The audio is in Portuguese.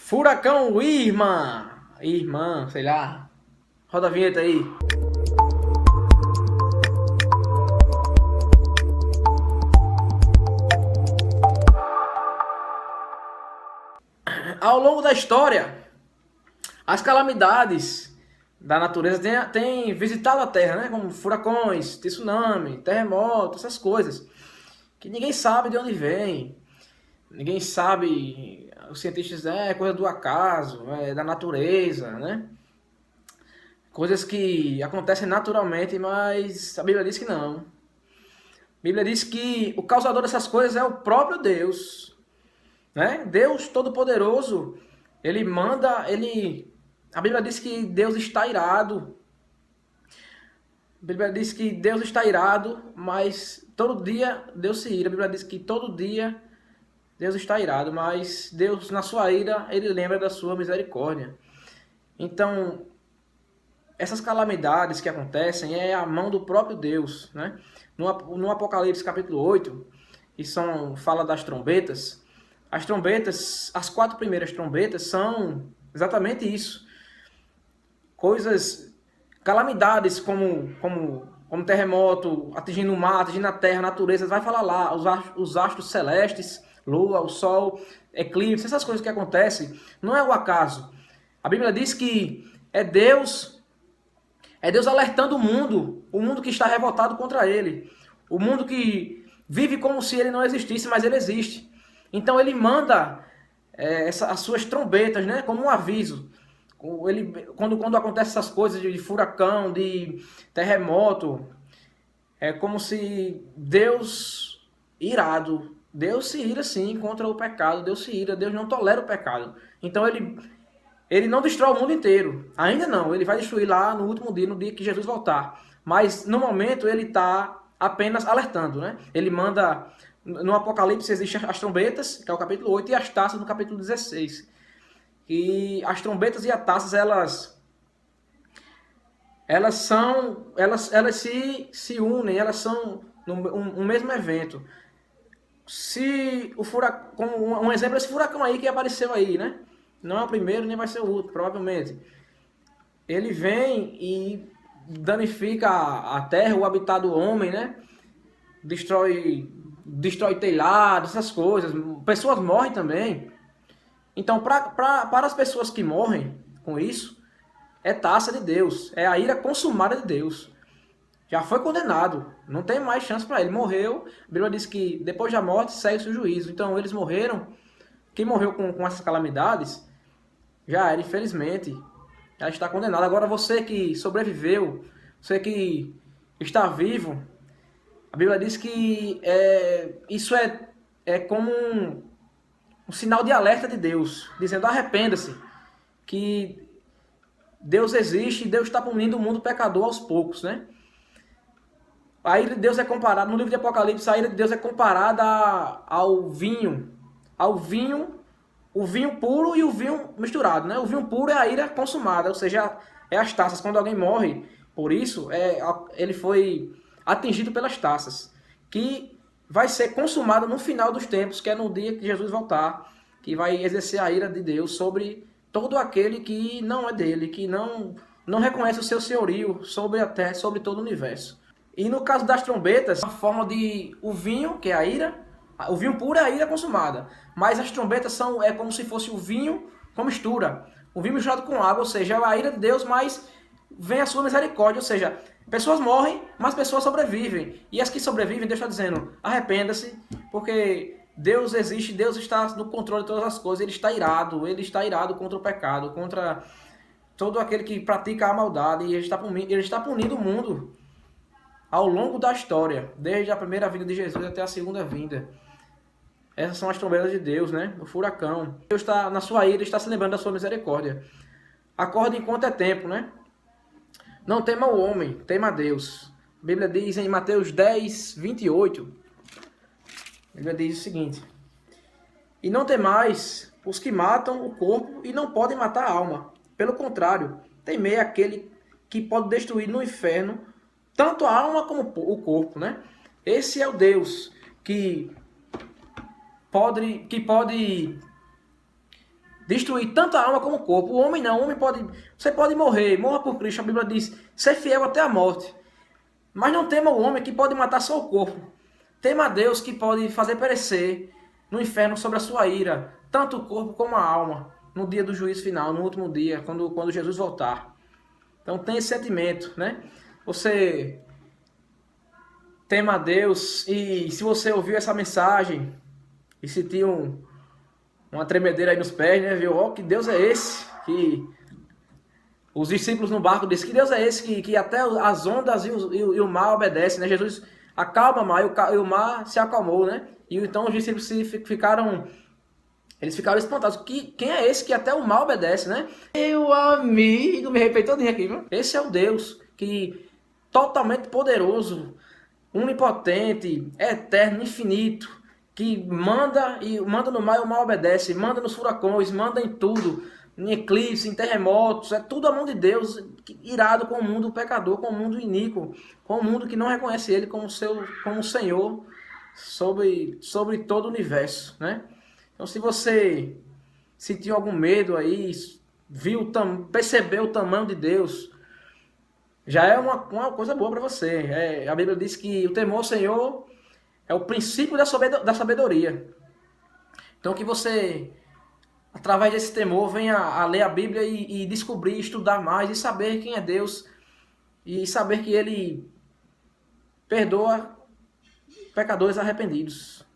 Furacão Irma. Irmã, sei lá. Roda a vinheta aí. Ao longo da história, as calamidades da natureza têm visitado a Terra, né? Como furacões, tsunami, terremotos, essas coisas. Que ninguém sabe de onde vem. Ninguém sabe, os cientistas dizem, é coisa do acaso, é da natureza, né? Coisas que acontecem naturalmente, mas a Bíblia diz que não. A Bíblia diz que o causador dessas coisas é o próprio Deus, né? Deus Todo-Poderoso, ele manda, a Bíblia diz que Deus está irado. A Bíblia diz que Deus está irado, mas todo dia Deus se ira. A Bíblia diz que todo dia Deus está irado, mas Deus, na sua ira, ele lembra da sua misericórdia. Então, essas calamidades que acontecem é a mão do próprio Deus, né? No Apocalipse capítulo 8, que fala das trombetas, as trombetas, as 4 primeiras trombetas são exatamente isso. Coisas, calamidades como terremoto, atingindo o mar, atingindo a terra, a natureza, vai falar lá, os astros celestes, lua, o sol, eclipse, essas coisas que acontecem, não é o acaso. A Bíblia diz que é Deus alertando o mundo que está revoltado contra ele, o mundo que vive como se ele não existisse, mas ele existe. Então ele manda as suas trombetas, né, como um aviso. Quando acontecem essas coisas de furacão, de terremoto, é como se Deus irado, Deus se ira sim contra o pecado, Deus se ira, Deus não tolera o pecado. Então ele não destrói o mundo inteiro, ainda não, ele vai destruir lá no último dia, no dia que Jesus voltar. Mas no momento ele está apenas alertando, né? Ele manda, no Apocalipse existem as trombetas, que é o capítulo 8, e as taças no capítulo 16. E as trombetas e as taças, elas se unem, elas são um mesmo evento. Se o furacão, como um exemplo, esse furacão aí que apareceu aí, né? Não é o primeiro, nem vai ser o último, provavelmente. Ele vem e danifica a terra, o habitat do homem, né? Destrói telhados, essas coisas. Pessoas morrem também. Então, para as pessoas que morrem com isso, é taça de Deus, é a ira consumada de Deus. Já foi condenado, não tem mais chance para ele. Morreu, a Bíblia diz que depois da morte segue-se o juízo. Então eles morreram, quem morreu com essas calamidades, já era, infelizmente, já está condenado. Agora você que sobreviveu, você que está vivo, a Bíblia diz que isso é como um sinal de alerta de Deus, dizendo arrependa-se, que Deus existe e Deus está punindo o mundo pecador aos poucos, né? A ira de Deus é comparada, no livro de Apocalipse, a ira de Deus é comparada ao vinho, o vinho puro e o vinho misturado, né? O vinho puro é a ira consumada, ou seja, é as taças. Quando alguém morre por isso, ele foi atingido pelas taças, que vai ser consumada no final dos tempos, que é no dia que Jesus voltar, que vai exercer a ira de Deus sobre todo aquele que não é dele, que não reconhece o seu senhorio sobre a terra, sobre todo o universo. E no caso das trombetas, a forma de o vinho, que é a ira, o vinho puro é a ira consumada, mas as trombetas é como se fosse o vinho com mistura, o vinho misturado com água, ou seja, é a ira de Deus, mas vem a sua misericórdia, ou seja, pessoas morrem, mas pessoas sobrevivem, e as que sobrevivem, Deus está dizendo, arrependa-se, porque Deus existe, Deus está no controle de todas as coisas, ele está irado contra o pecado, contra todo aquele que pratica a maldade, e ele está punindo o mundo ao longo da história, desde a primeira vinda de Jesus até a segunda vinda. Essas são as trombetas de Deus, né? O furacão. Deus está na sua ira, está se lembrando da sua misericórdia. Acorde enquanto é tempo, né? Não tema o homem, tema a Deus. A Bíblia diz em Mateus 10, 28, a Bíblia diz o seguinte: e não temais os que matam o corpo e não podem matar a alma. Pelo contrário, temei aquele que pode destruir no inferno tanto a alma como o corpo, né? Esse é o Deus que pode destruir tanto a alma como o corpo. O homem não, o homem pode, você pode morra por Cristo, a Bíblia diz, ser fiel até a morte. Mas não tema o homem que pode matar só o corpo. Tema a Deus que pode fazer perecer no inferno sobre a sua ira, tanto o corpo como a alma, no dia do juízo final, no último dia, quando Jesus voltar. Então tem esse sentimento, né? Você tema a Deus, e se você ouviu essa mensagem e sentiu uma tremedeira aí nos pés, né? Viu? Ó, que Deus é esse? Que os discípulos no barco disseram, que Deus é esse que até as ondas e o mar obedecem, né? Jesus acalma o mar e o mar se acalmou, né? E então os discípulos ficaram espantados. Quem é esse que até o mar obedece, né? Meu amigo, me arrepiei todinho aqui, viu? Esse é o Deus que totalmente poderoso, onipotente, eterno, infinito, que manda no mar e o mar obedece, manda nos furacões, manda em tudo, em eclipse, em terremotos, é tudo a mão de Deus, irado com o mundo pecador, com o mundo iníquo, com o mundo que não reconhece Ele como Senhor sobre todo o universo, né? Então, se você sentiu algum medo aí, percebeu o tamanho de Deus, já é uma coisa boa para você. A Bíblia diz que o temor ao Senhor é o princípio da sabedoria. Então que você, através desse temor, venha a ler a Bíblia e descobrir, estudar mais e saber quem é Deus e saber que Ele perdoa pecadores arrependidos.